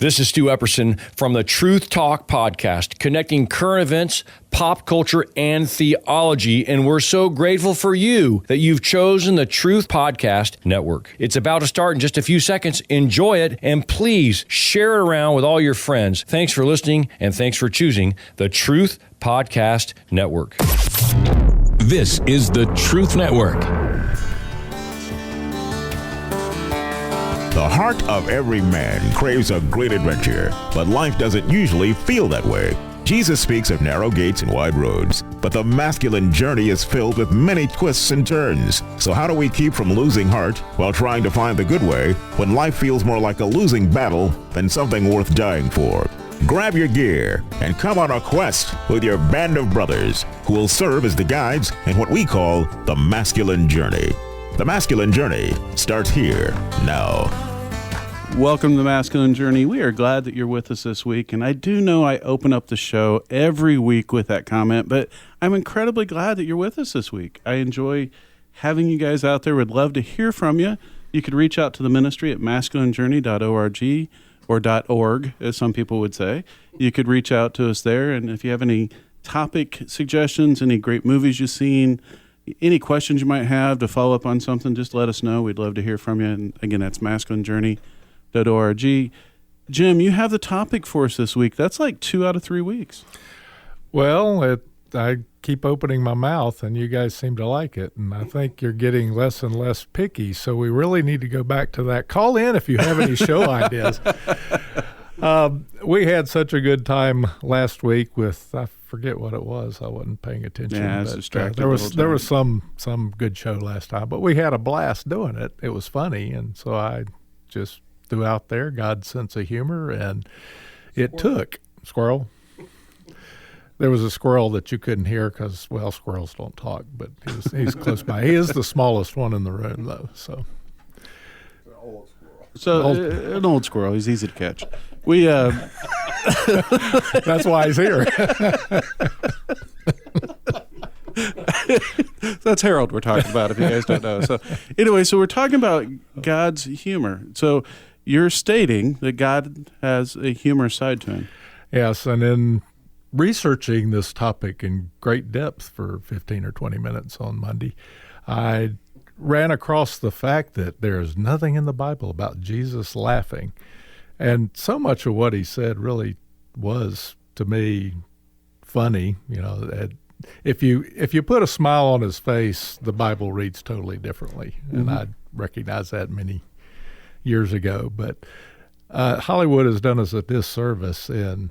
This is Stu Epperson from the Truth Talk podcast, connecting current events, pop culture, and theology. And we're so grateful for you that you've chosen the Truth Podcast Network. It's about to start in just a few seconds. Enjoy it, and please share it around with all your friends. Thanks for listening, and thanks for choosing the Truth Podcast Network. This is the Truth Network. The heart of every man craves a great adventure, but life doesn't usually feel that way. Jesus speaks of narrow gates and wide roads, but the masculine journey is filled with many twists and turns. So how do we keep from losing heart while trying to find the good way when life feels more like a losing battle than something worth dying for? Grab your gear and come on a quest with your band of brothers who will serve as the guides in what we call the masculine journey. The Masculine Journey starts here now. Welcome to the Masculine Journey. We are glad that you're with us this week. And I do know I open up the show every week with that comment, but I'm incredibly glad that you're with us this week. I enjoy having you guys out there. Would love to hear from you. You could reach out to the ministry at masculinejourney.org or .org, as some people would say. You could reach out to us there. And if you have any topic suggestions, any great movies you've seen, any questions you might have to follow up on something, just let us know. We'd love to hear from you. And again, that's masculinejourney.org. Jim, you have the topic for us this week. That's like 2 out of 3 weeks. Well, I keep opening my mouth, and you guys seem to like it. And I think you're getting less and less picky, so we really need to go back to that. Call in if you have any show ideas. We had such a good time last week with, I forget what it was. I wasn't paying attention. Yeah, I was distracted. There was some good show last time, but we had a blast doing it. It was funny, and so I just threw out there God's sense of humor, and it took. Squirrel. There was a squirrel that you couldn't hear because, well, squirrels don't talk, but he's close by. He is the smallest one in the room, though. So an old squirrel. He's easy to catch. We that's why he's here. That's Harold we're talking about, if you guys don't know. So anyway, so we're talking about God's humor. So you're stating that God has a humorous side to him. Yes, and in researching this topic in great depth for 15 or 20 minutes on Monday, I ran across the fact that there is nothing in the Bible about Jesus laughing. And so much of what he said really was, to me, funny. You know, if you put a smile on his face, the Bible reads totally differently. Mm-hmm. And I recognized that many years ago. But Hollywood has done us a disservice in,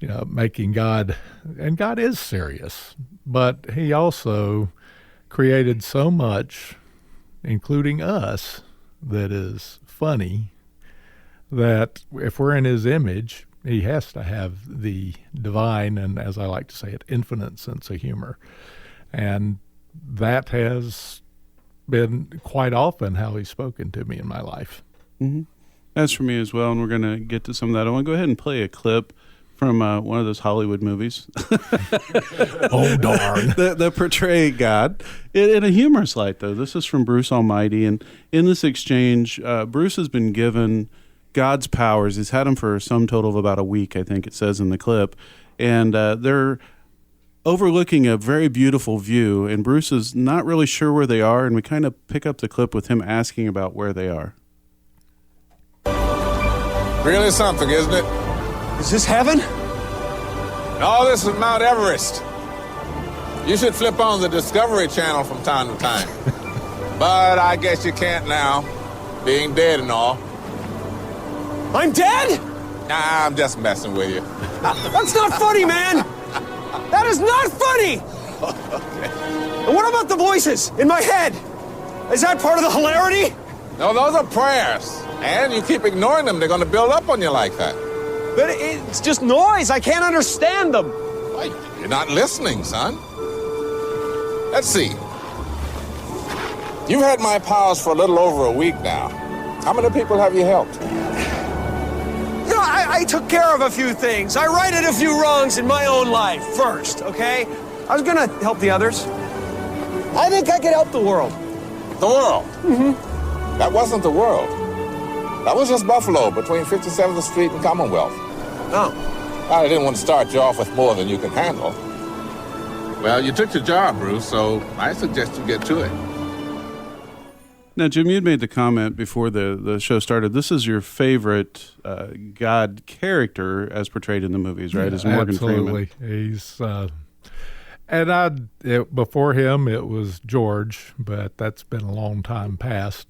you know, making God, and God is serious, but he also created so much, including us, that is funny, that if we're in his image, he has to have the divine and, as I like to say it, infinite sense of humor. And that has been quite often how he's spoken to me in my life. Mm-hmm. That's for me as well, and we're going to get to some of that. I want to go ahead and play a clip from one of those Hollywood movies. Oh, darn. that portray God in a humorous light, though. This is from Bruce Almighty, and in this exchange, Bruce has been given God's powers. He's had them for some total of about a week, I think it says in the clip, and they're overlooking a very beautiful view, and Bruce is not really sure where they are, and we kind of pick up the clip with him asking about where they are. Really something, isn't it? Is this heaven? No, this is Mount Everest. You should flip on the Discovery Channel from time to time. But I guess you can't now, being dead and all. I'm dead? Nah, I'm just messing with you. That's not funny, man! That is not funny! Okay. And what about the voices in my head? Is that part of the hilarity? No, those are prayers. And you keep ignoring them, they're going to build up on you like that. But it's just noise. I can't understand them. Why, you're not listening, son. Let's see. You've had my powers for a little over a week now. How many people have you helped? You know, I took care of a few things. I righted a few wrongs in my own life first, okay? I was gonna help the others. I think I could help the world. The world? Mm-hmm. That wasn't the world. That was just Buffalo, between 57th Street and Commonwealth. Oh. I didn't want to start you off with more than you can handle. Well, you took the job, Bruce, so I suggest you get to it. Now, Jim, you'd made the comment before the show started. This is your favorite God character as portrayed in the movies, right? Is Morgan absolutely. Freeman. He's before him it was George, but that's been a long time past.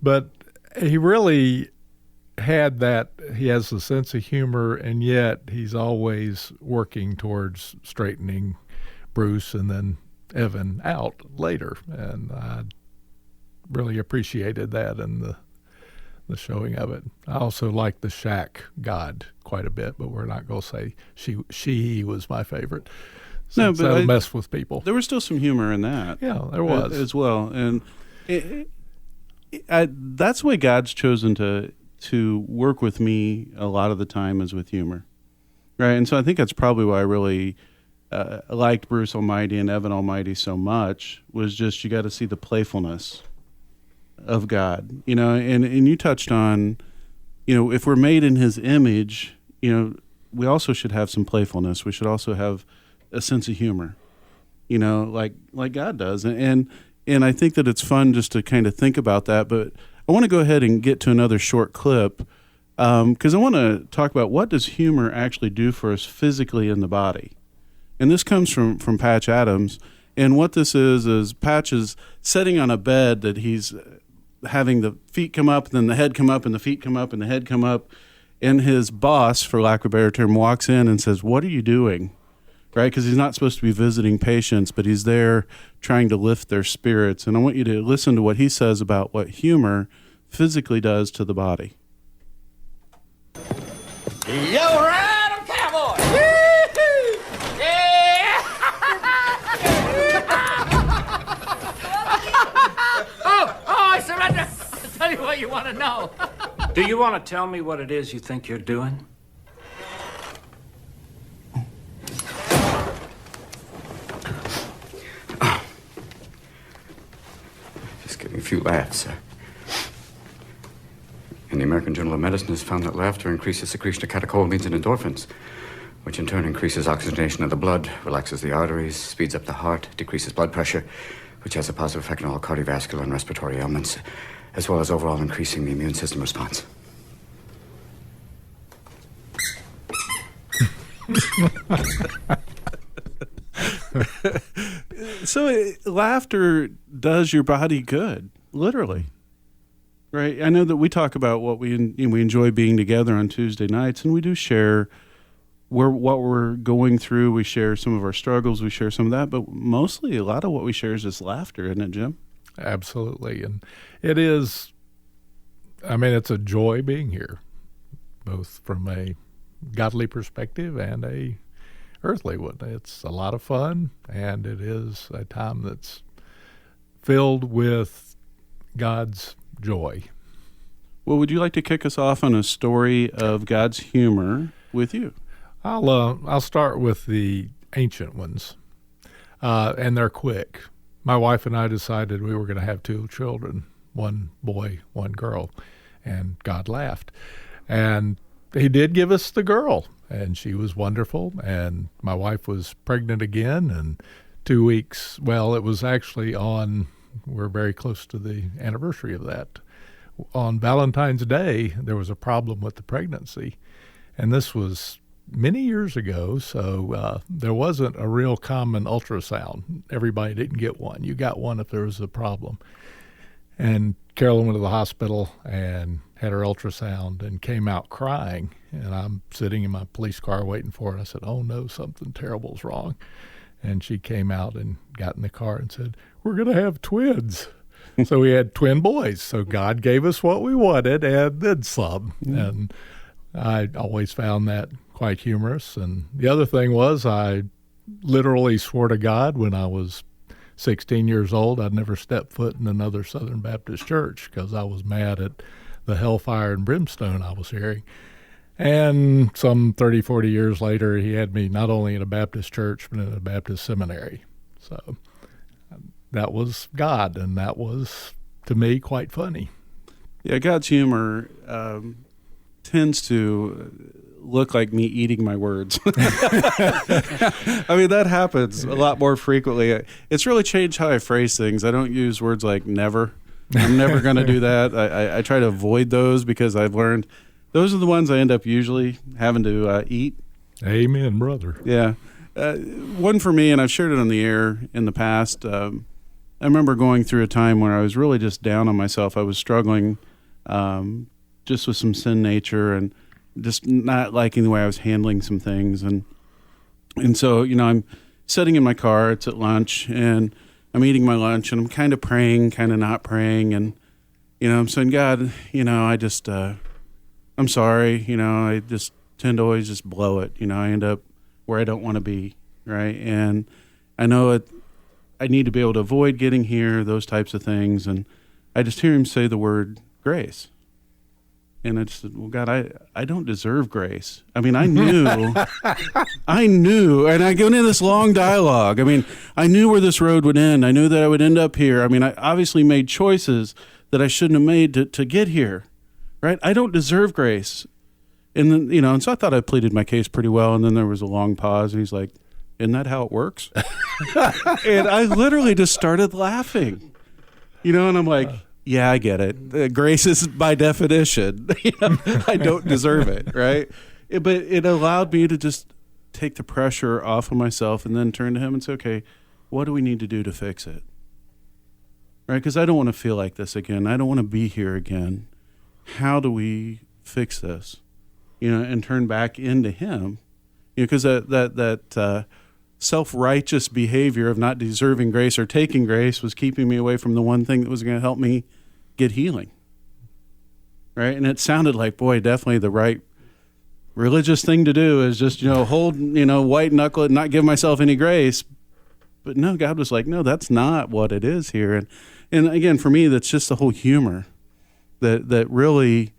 But he really had that. He has a sense of humor, and yet he's always working towards straightening Bruce and then Evan out later, and I really appreciated that in the showing of it. I also like the Shaq God quite a bit, but we're not going to say she was my favorite. No, but that'll mess with people. There was still some humor in that. Yeah, there was as well, and that's the way God's chosen to work with me a lot of the time is with humor, right? And so I think that's probably why I really liked Bruce Almighty and Evan Almighty so much, was just you got to see the playfulness of God, and you touched on, if we're made in His image, we also should have some playfulness. We should also have a sense of humor, like God does, and I think that it's fun just to kind of think about that. But I want to go ahead and get to another short clip because I want to talk about what does humor actually do for us physically in the body. And this comes from Patch Adams. And what this is Patch is sitting on a bed that he's having the feet come up, and then the head come up, and the feet come up, and the head come up. And his boss, for lack of a better term, walks in and says, "What are you doing?" Right? Because he's not supposed to be visiting patients, but he's there trying to lift their spirits. And I want you to listen to what he says about what humor physically does to the body. Joyride, cowboy! Woo-hoo! Yeah! oh, I surrender. I'll tell you what you want to know. Do you want to tell me what it is you think you're doing? Just getting a few laughs. And the American Journal of Medicine has found that laughter increases secretion of catecholamines and endorphins, which in turn increases oxygenation of the blood, relaxes the arteries, speeds up the heart, decreases blood pressure, which has a positive effect on all cardiovascular and respiratory ailments, as well as overall increasing the immune system response. So laughter does your body good, literally. Right? I know that we talk about what we enjoy being together on Tuesday nights, and we do share what we're going through. We share some of our struggles. We share some of that, but mostly a lot of what we share is just laughter, isn't it, Jim? Absolutely. And it is, it's a joy being here, both from a godly perspective and a earthly one. It's a lot of fun, and it is a time that's filled with God's joy. Well, would you like to kick us off on a story of God's humor with you? I'll start with the ancient ones, and they're quick. My wife and I decided we were going to have 2 children, 1 boy, 1 girl, and God laughed. And He did give us the girl, and she was wonderful, and my wife was pregnant again, and 2 weeks, it was actually we're very close to the anniversary of that. On Valentine's Day, there was a problem with the pregnancy, and this was many years ago, so there wasn't a real common ultrasound. Everybody didn't get one. You got one if there was a problem. And Carolyn went to the hospital and had her ultrasound and came out crying, and I'm sitting in my police car waiting for her. I said, "Oh no, something terrible's wrong." And she came out and got in the car and said, "We're going to have twins." So we had twin boys. So God gave us what we wanted and then some. And I always found that quite humorous. And the other thing was I literally swore to God when I was 16 years old I'd never step foot in another Southern Baptist church because I was mad at the hellfire and brimstone I was hearing. And some 30, 40 years later, He had me not only in a Baptist church, but in a Baptist seminary. So that was God, and that was, to me, quite funny. Yeah, God's humor tends to look like me eating my words. I mean, that happens a lot more frequently. It's really changed how I phrase things. I don't use words like never. I'm never going to do that. I try to avoid those because I've learned those are the ones I end up usually having to eat. Amen, brother. Yeah. One for me, and I've shared it on the air in the past, I remember going through a time where I was really just down on myself. I was struggling just with some sin nature and just not liking the way I was handling some things. And so, I'm sitting in my car, it's at lunch, and I'm eating my lunch, and I'm kind of praying, kind of not praying. And, I'm saying, God, I just, I'm sorry, I just tend to always just blow it. I end up where I don't want to be, right? And I know I need to be able to avoid getting here, those types of things. And I just hear him say the word grace. And I just said, well, God, I don't deserve grace. I mean, I knew, and I go into this long dialogue. I mean, I knew where this road would end. I knew that I would end up here. I mean, I obviously made choices that I shouldn't have made to get here, right? I don't deserve grace. And then, and so I thought I pleaded my case pretty well. And then there was a long pause, and he's like, isn't that how it works? And I literally just started laughing, and I'm like, yeah, I get it. Grace is by definition. I don't deserve it, right? But it allowed me to just take the pressure off of myself and then turn to him and say, okay, what do we need to do to fix it? Right? Because I don't want to feel like this again. I don't want to be here again. How do we fix this? And turn back into him. Because that self-righteous behavior of not deserving grace or taking grace was keeping me away from the one thing that was going to help me get healing. Right? And it sounded like, boy, definitely the right religious thing to do is just, hold, white knuckle it and not give myself any grace. But no, God was like, no, that's not what it is here. And again, for me, that's just the whole humor that really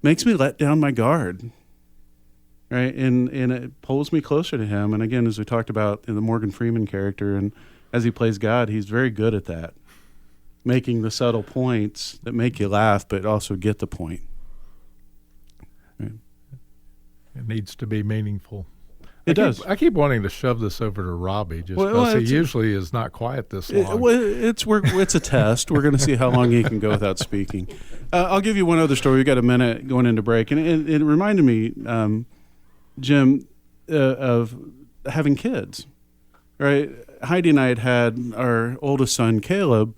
makes me let down my guard. Right? And it pulls me closer to him. And again, as we talked about in the Morgan Freeman character, and as he plays God, he's very good at that. Making the subtle points that make you laugh, but also get the point. Right. It needs to be meaningful. It does. I keep wanting to shove this over to Robbie just because he usually is not quiet this long. It's a test. We're going to see how long he can go without speaking. I'll give you one other story. We've got a minute going into break. And it reminded me, Jim, of having kids. Right? Heidi and I had our oldest son, Caleb,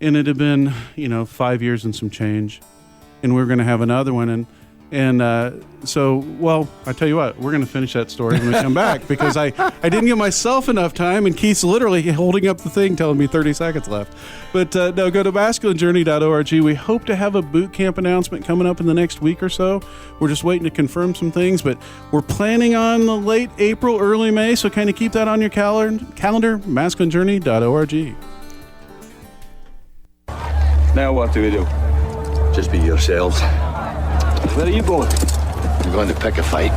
and it had been, 5 years and some change. And we were going to have another one. And so, I tell you what, we're going to finish that story when we come back because I didn't give myself enough time, and Keith's literally holding up the thing telling me 30 seconds left. But no, go to masculinejourney.org. We hope to have a boot camp announcement coming up in the next week or so. We're just waiting to confirm some things, but we're planning on the late April, early May, so kind of keep that on your calendar, masculinejourney.org. Now what do we do? Just be yourselves. Where are you going? I'm going to pick a fight.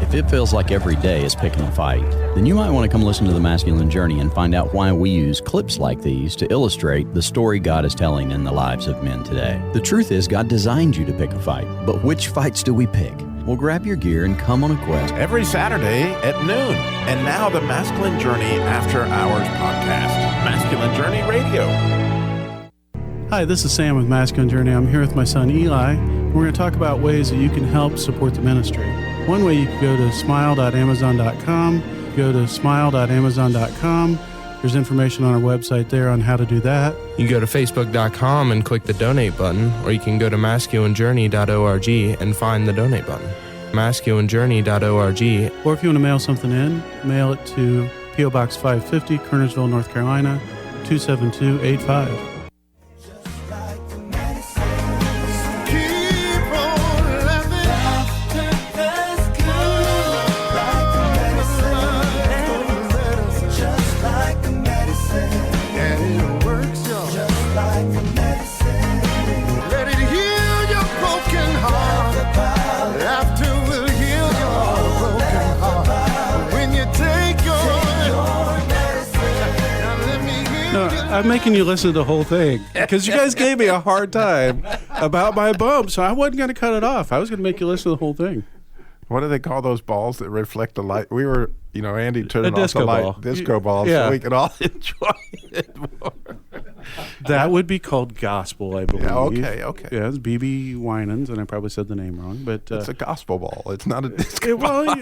If it feels like every day is picking a fight, then you might want to come listen to The Masculine Journey and find out why we use clips like these to illustrate the story God is telling in the lives of men today. The truth is, God designed you to pick a fight, but which fights do we pick? Well, grab your gear and come on a quest. Every Saturday at noon. And now the Masculine Journey After Hours podcast. Masculine Journey Radio. Hi, this is Sam with Masculine Journey. I'm here with my son Eli. We're going to talk about ways that you can help support the ministry. One way, you can go to smile.amazon.com. Go to smile.amazon.com. There's information on our website there on how to do that. You can go to facebook.com and click the donate button, or you can go to masculinejourney.org and find the donate button. masculinejourney.org. Or if you want to mail something in, mail it to P.O. Box 550, Kernersville, North Carolina, 27285. I'm making you listen to the whole thing because you guys gave me a hard time about my bump, so I wasn't going to cut it off. I was going to make you listen to the whole thing. What do they call those balls that reflect the light? We were, Andy turned off the light, disco balls, so we could all enjoy it more. That would be called gospel, I believe. Yeah, okay. Yeah, it's B.B. Winans, and I probably said the name wrong, but it's a gospel ball. It's not a disco ball.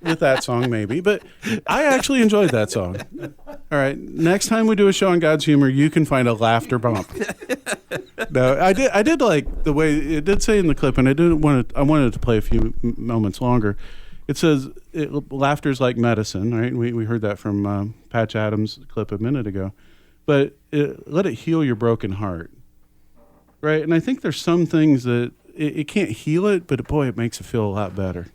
With that song, maybe, but I actually enjoyed that song. All right, next time we do a show on God's humor, you can find a laughter bump. No, I did like the way it did say in the clip, and I wanted to play a few moments longer. It says laughter's like medicine, right? We heard that from Patch Adams' clip a minute ago, but let it heal your broken heart, right? And I think there's some things that it can't heal it, but boy, it makes it feel a lot better.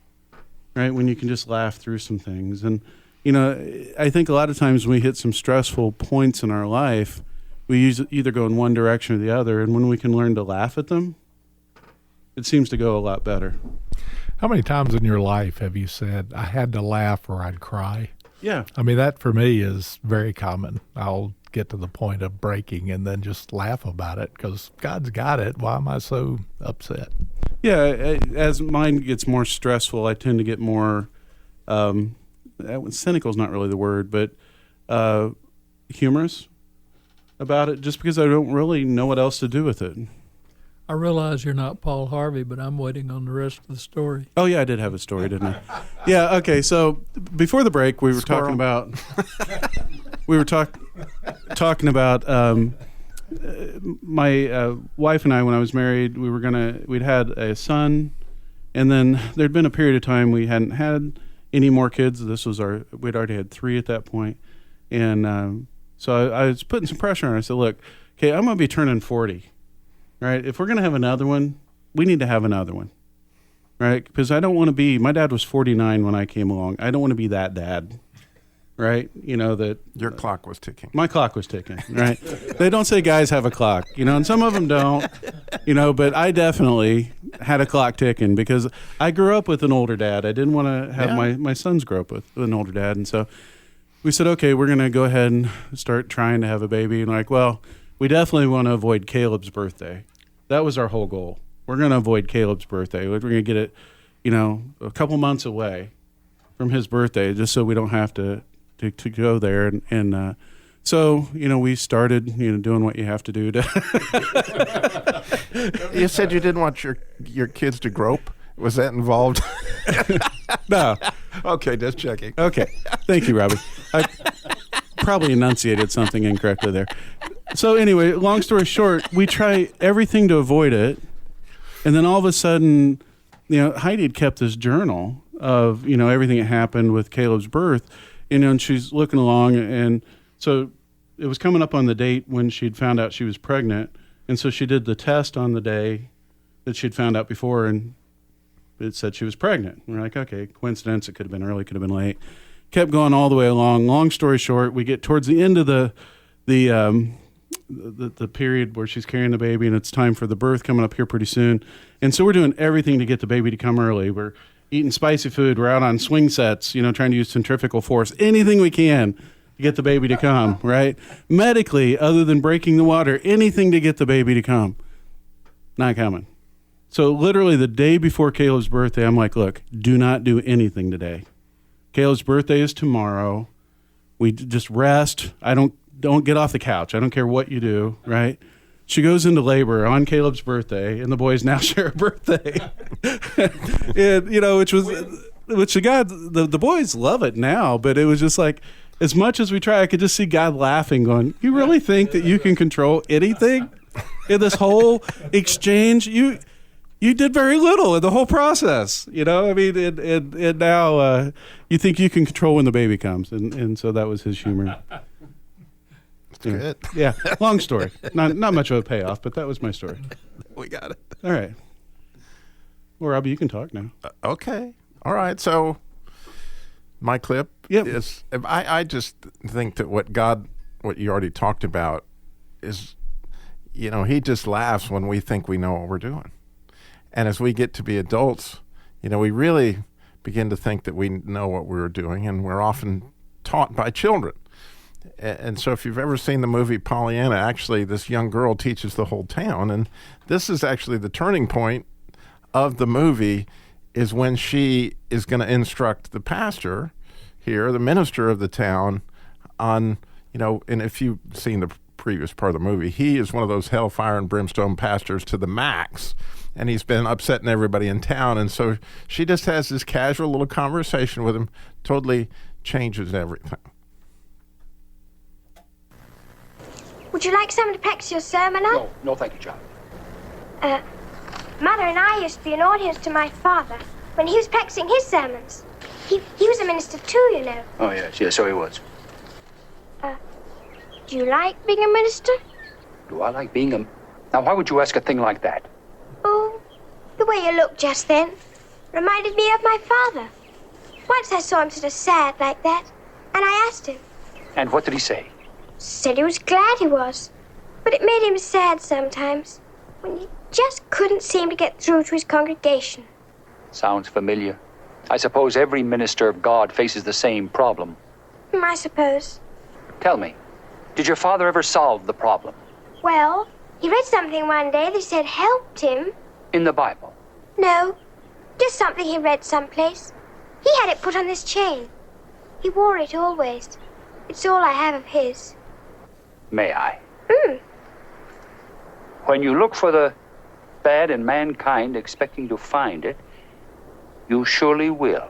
Right, when you can just laugh through some things. And, I think a lot of times when we hit some stressful points in our life, we either go in one direction or the other. And when we can learn to laugh at them, it seems to go a lot better. How many times in your life have you said, I had to laugh or I'd cry? Yeah. I mean, that for me is very common. I'll get to the point of breaking and then just laugh about it because God's got it. Why am I so upset? Yeah, as mine gets more stressful, I tend to get more, cynical is not really the word, but humorous about it just because I don't really know what else to do with it. I realize you're not Paul Harvey, but I'm waiting on the rest of the story. Oh, yeah, I did have a story, didn't I? Yeah, okay, so before the break, we were talking about... talking about my wife and I, when I was married, we'd had a son, and then there'd been a period of time we hadn't had any more kids. We'd already had 3 at that point. And so I was putting some pressure on her. I said, look, okay, I'm going to be turning 40, right? If we're going to have another one, we need to have another one, right? Because I don't want to be, my dad was 49 when I came along. I don't want to be that dad. Right, that your clock was ticking. My clock was ticking. Right, they don't say guys have a clock, and some of them don't, But I definitely had a clock ticking because I grew up with an older dad. I didn't want to have my sons grow up with an older dad, and so we said, okay, we're going to go ahead and start trying to have a baby. And we definitely want to avoid Caleb's birthday. That was our whole goal. We're going to avoid Caleb's birthday. We're going to get it, a couple months away from his birthday, just so we don't have to go there, and so we started doing what you have to do to. You said you didn't want your kids to grope. Was that involved? No. Okay, just checking. Okay, thank you, Robbie. I probably enunciated something incorrectly there. So anyway, long story short, we try everything to avoid it, and then all of a sudden, Heidi had kept this journal of everything that happened with Caleb's birth. And she's looking along, and so it was coming up on the date when she'd found out she was pregnant, and so she did the test on the day that she'd found out before, and it said she was pregnant. And we're like, okay, coincidence, it could have been early, could have been late. Kept going all the way along. Long story short, we get towards the end of the period where she's carrying the baby, and it's time for the birth coming up here pretty soon. And so we're doing everything to get the baby to come early. We're eating spicy food. We're out on swing sets, trying to use centrifugal force, anything we can to get the baby to come, right? Medically, other than breaking the water, anything to get the baby to come. Not coming. So literally the day before Caleb's birthday, I'm like, look, do not do anything today. Caleb's birthday is tomorrow. We just rest. Don't get off the couch. I don't care what you do, right? She goes into labor on Caleb's birthday, and the boys now share a birthday. And, which the boys love it now, but it was just like, as much as we try, I could just see God laughing, going, you really think that you can control anything in this whole exchange? You did very little in the whole process, and now you think you can control when the baby comes. And so that was his humor. Good. Yeah, long story. Not much of a payoff, but that was my story. We got it. All right. Well, Robbie, you can talk now. Okay. All right. So my clip is, I just think that what you already talked about is, he just laughs when we think we know what we're doing. And as we get to be adults, we really begin to think that we know what we're doing, and we're often taught by children. And so if you've ever seen the movie Pollyanna, actually this young girl teaches the whole town. And this is actually the turning point of the movie, is when she is going to instruct the pastor here, the minister of the town, on, and if you've seen the previous part of the movie, he is one of those hellfire and brimstone pastors to the max, and he's been upsetting everybody in town. And so she just has this casual little conversation with him, totally changes everything. Would you like someone to practice your sermon on? No, thank you, John. Mother and I used to be an audience to my father when he was practicing his sermons. He was a minister too, Oh, yes, so he was. Do you like being a minister? Do I like being a... Now, why would you ask a thing like that? Oh, the way you looked just then reminded me of my father. Once I saw him sort of sad like that, and I asked him. And what did he say? Said he was glad he was, but it made him sad sometimes, when he just couldn't seem to get through to his congregation. Sounds familiar. I suppose every minister of God faces the same problem. I suppose. Tell me, did your father ever solve the problem? Well, he read something one day that he said helped him. In the Bible? No, just something he read someplace. He had it put on this chain. He wore it always. It's all I have of his. May I? When you look for the bad in mankind expecting to find it, you surely will.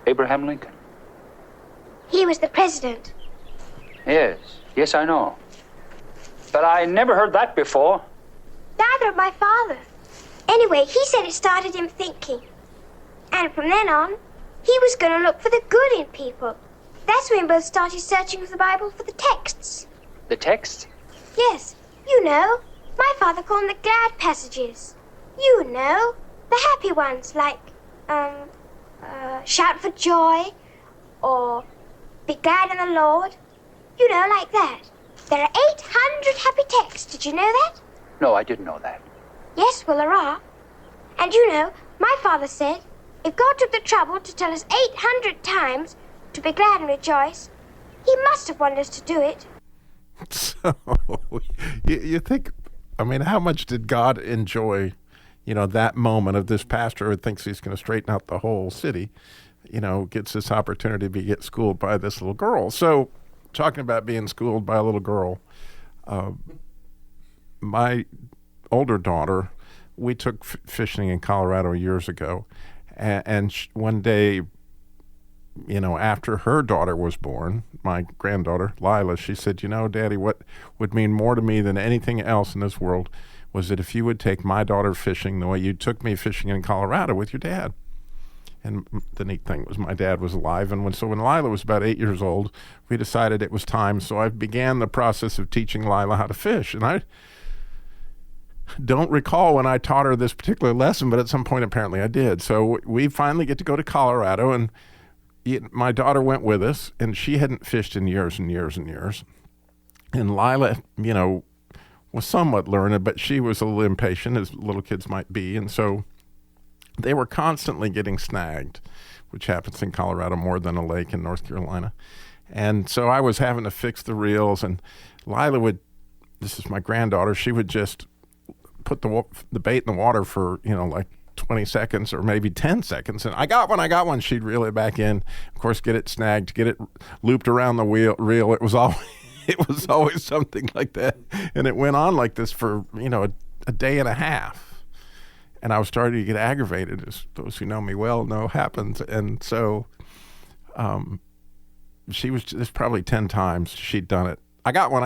Abraham Lincoln? He was the president. Yes, I know. But I never heard that before. Neither of my father. Anyway, he said it started him thinking. And from then on, he was going to look for the good in people. That's when we both started searching for the Bible for the texts. The texts? Yes, you know. My father called them the glad passages. You know, the happy ones, like, shout for joy, or be glad in the Lord. You know, like that. There are 800 happy texts. Did you know that? No, I didn't know that. Yes, well, there are. And you know, my father said, if God took the trouble to tell us 800 times to be glad and rejoice, he must have wanted us to do it. So, you think, how much did God enjoy, that moment of this pastor who thinks he's going to straighten out the whole city, gets this opportunity to get schooled by this little girl. So, talking about being schooled by a little girl, my older daughter, we took fishing in Colorado years ago, and one day, after her daughter was born, my granddaughter, Lila, she said, Daddy, what would mean more to me than anything else in this world was that if you would take my daughter fishing the way you took me fishing in Colorado with your dad. And the neat thing was my dad was alive, and when Lila was about 8 years old, we decided it was time, so I began the process of teaching Lila how to fish. And I don't recall when I taught her this particular lesson, but at some point apparently I did. So we finally get to go to Colorado, and my daughter went with us, and she hadn't fished in years and years and years. And Lila, was somewhat learned, but she was a little impatient, as little kids might be. And so they were constantly getting snagged, which happens in Colorado more than a lake in North Carolina. And so I was having to fix the reels, and Lila this is my granddaughter, she would just put the bait in the water for, like 20 seconds or maybe 10 seconds. And I got one. She'd reel it back in, of course, get it snagged, get it looped around the reel. It was always something like that. And it went on like this for, a day and a half. And I was starting to get aggravated, as those who know me well know happens. And so she was just probably 10 times she'd done it. I got one.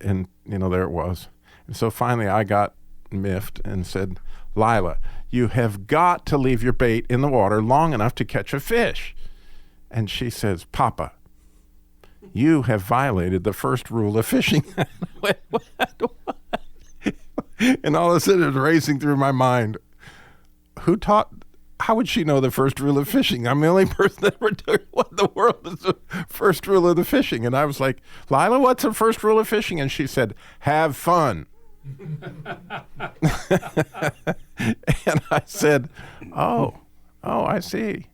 And, there it was. And so finally I got miffed and said, Lila, you have got to leave your bait in the water long enough to catch a fish. And she says, Papa, you have violated the first rule of fishing. What? And all of a sudden it was racing through my mind. How would she know the first rule of fishing? I'm the only person that ever took what in the world is the first rule of the fishing. And I was like, Lila, what's the first rule of fishing? And she said, have fun. And I said, oh, I see.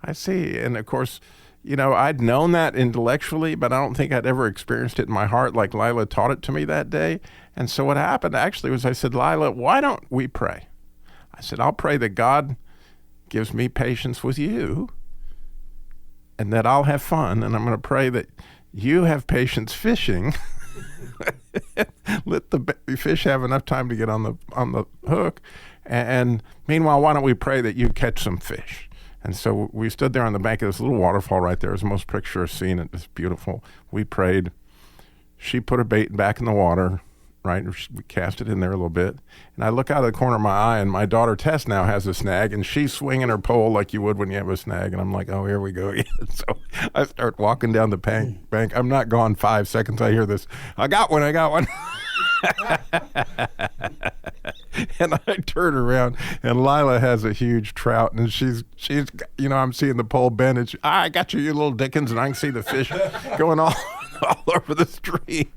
And of course, I'd known that intellectually, but I don't think I'd ever experienced it in my heart like Lila taught it to me that day. And so what happened actually was I said, Lila, why don't we pray? I said, I'll pray that God gives me patience with you and that I'll have fun. And I'm going to pray that you have patience fishing. Let the fish have enough time to get on the hook. And meanwhile, why don't we pray that you catch some fish? And so we stood there on the bank of this little waterfall right there. It was the most picturesque scene. It was beautiful. We prayed. She put her bait back in the water, right? We cast it in there a little bit. And I look out of the corner of my eye, and my daughter Tess now has a snag, and she's swinging her pole like you would when you have a snag. And I'm like, oh, here we go again. So I start walking down the bank. I'm not gone 5 seconds. I hear this, I got one. And I turn around, and Lila has a huge trout, and she's I'm seeing the pole bend, and I got you little Dickens, and I can see the fish going all over the stream.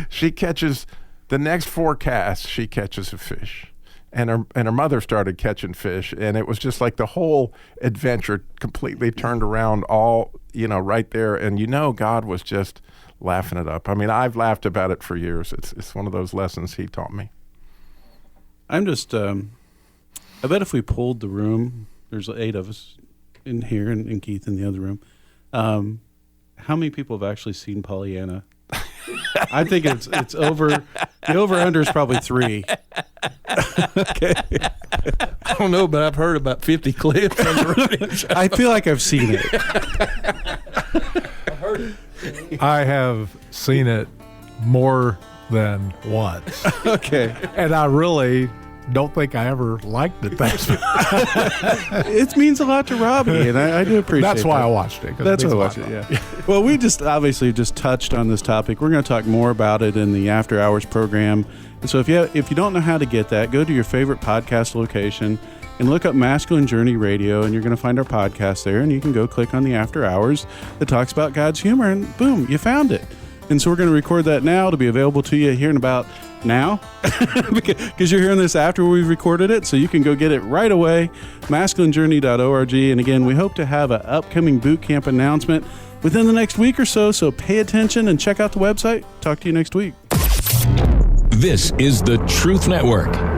She catches the next 4 casts. She catches a fish, and her mother started catching fish, and it was just like the whole adventure completely turned around all right there, and God was just laughing it up. I mean, I've laughed about it for years. It's one of those lessons he taught me. I'm just, I bet if we pulled the room, there's 8 of us in here and Keith in the other room. How many people have actually seen Pollyanna? I think it's over, the over-under is probably 3. Okay. I don't know, but I've heard about 50 clips on the radio. I feel like I've seen it. I heard it. I have seen it more than once. Okay. And I really don't think I ever liked it. It means a lot to Robbie, and I do appreciate That's why that. I watched it. That's why I watched it, yeah. Well, we just obviously just touched on this topic. We're going to talk more about it in the After Hours program. And so if you don't know how to get that, go to your favorite podcast location and look up Masculine Journey Radio, and you're going to find our podcast there, and you can go click on the After Hours that talks about God's humor, and boom, you found it. And so we're going to record that now to be available to you here in about now, because you're hearing this after we've recorded it, so you can go get it right away, masculinejourney.org. And again, we hope to have an upcoming boot camp announcement within the next week or so pay attention and check out the website. Talk to you next week. This is the Truth Network.